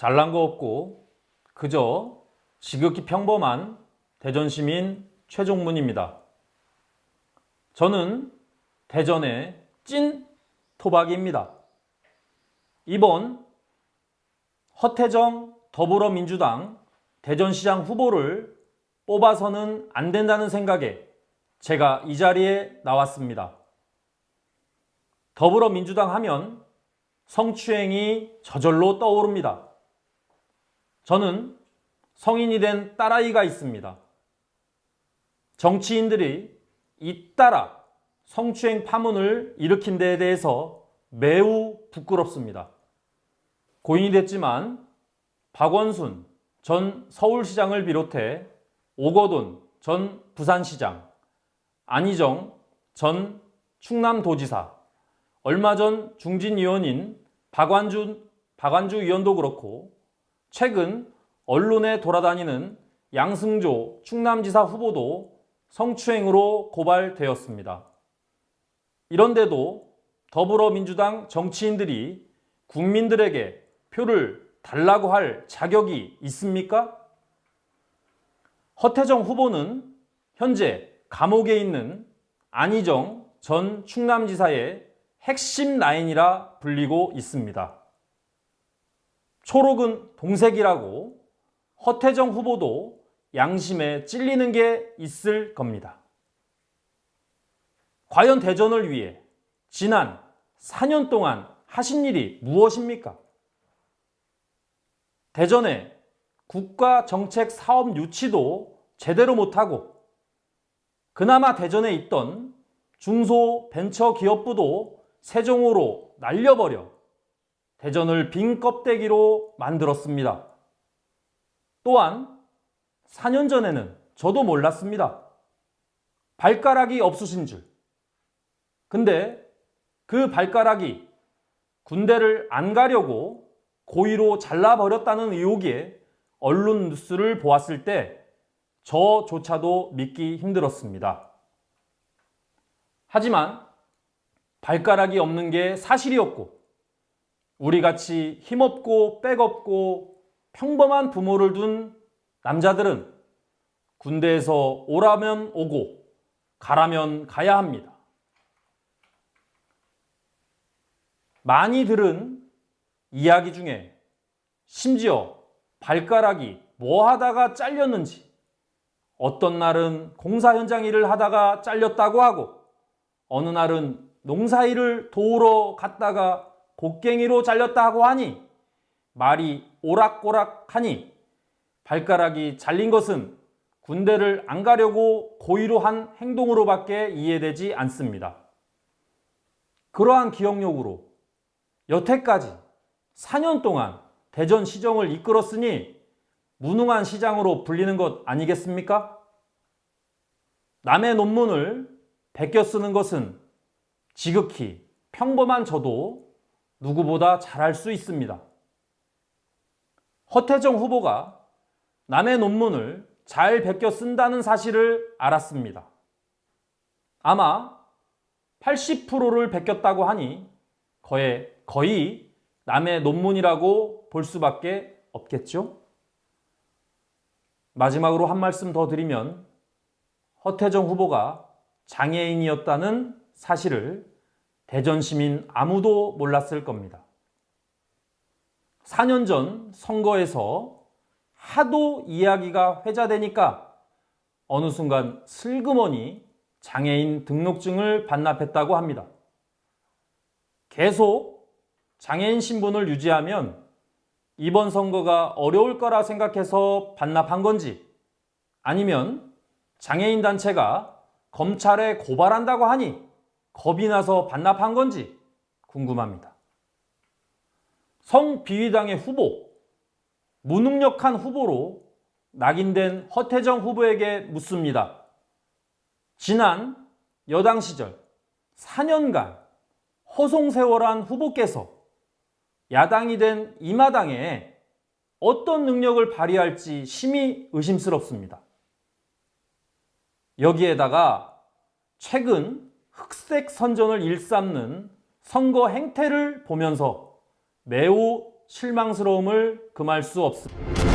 잘난 거 없고 그저 지극히 평범한 대전시민 최종문입니다. 저는 대전의 찐 토박이입니다. 이번 허태정 더불어민주당 대전시장 후보를 뽑아서는 안 된다는 생각에 제가 이 자리에 나왔습니다. 더불어민주당 하면 성추행이 저절로 떠오릅니다. 저는 성인이 된 딸아이가 있습니다. 정치인들이 잇따라 성추행 파문을 일으킨 데에 대해서 매우 부끄럽습니다. 고인이 됐지만 박원순 전 서울시장을 비롯해 오거돈 전 부산시장, 안희정 전 충남도지사, 얼마 전 중진위원인 박완주 의원도 그렇고 최근 언론에 돌아다니는 양승조 충남지사 후보도 성추행으로 고발되었습니다. 이런데도 더불어민주당 정치인들이 국민들에게 표를 달라고 할 자격이 있습니까? 허태정 후보는 현재 감옥에 있는 안희정 전 충남지사의 핵심 라인이라 불리고 있습니다. 초록은 동색이라고 허태정 후보도 양심에 찔리는 게 있을 겁니다. 과연 대전을 위해 지난 4년 동안 하신 일이 무엇입니까? 대전의 국가정책 사업 유치도 제대로 못하고 그나마 대전에 있던 중소벤처기업부도 세종으로 날려버려 대전을 빈 껍데기로 만들었습니다. 또한 4년 전에는 저도 몰랐습니다. 발가락이 없으신 줄. 근데 그 발가락이 군대를 안 가려고 고의로 잘라버렸다는 의혹에 언론 뉴스를 보았을 때 저조차도 믿기 힘들었습니다. 하지만 발가락이 없는 게 사실이었고 우리같이 힘없고 백없고 평범한 부모를 둔 남자들은 군대에서 오라면 오고 가라면 가야 합니다. 많이 들은 이야기 중에 심지어 발가락이 뭐 하다가 잘렸는지, 어떤 날은 공사 현장 일을 하다가 잘렸다고 하고 어느 날은 농사일을 도우러 갔다가 곡괭이로 잘렸다고 하니 말이 오락고락하니 발가락이 잘린 것은 군대를 안 가려고 고의로 한 행동으로밖에 이해되지 않습니다. 그러한 기억력으로 여태까지 4년 동안 대전시정을 이끌었으니 무능한 시장으로 불리는 것 아니겠습니까? 남의 논문을 베껴 쓰는 것은 지극히 평범한 저도 누구보다 잘할 수 있습니다. 허태정 후보가 남의 논문을 잘 베껴 쓴다는 사실을 알았습니다. 아마 80%를 베꼈다고 하니 거의 남의 논문이라고 볼 수밖에 없겠죠? 마지막으로 한 말씀 더 드리면 허태정 후보가 장애인이었다는 사실을 대전 시민 아무도 몰랐을 겁니다. 4년 전 선거에서 하도 이야기가 회자되니까 어느 순간 슬그머니 장애인 등록증을 반납했다고 합니다. 계속 장애인 신분을 유지하면 이번 선거가 어려울 거라 생각해서 반납한 건지 아니면 장애인 단체가 검찰에 고발한다고 하니 겁이 나서 반납한 건지 궁금합니다. 성비위당의 후보, 무능력한 후보로 낙인된 허태정 후보에게 묻습니다. 지난 여당 시절 4년간 허송세월한 후보께서 야당이 된 이 마당에 어떤 능력을 발휘할지 심히 의심스럽습니다. 여기에다가 최근 흑색 선전을 일삼는 선거 행태를 보면서 매우 실망스러움을 금할 수 없습니다.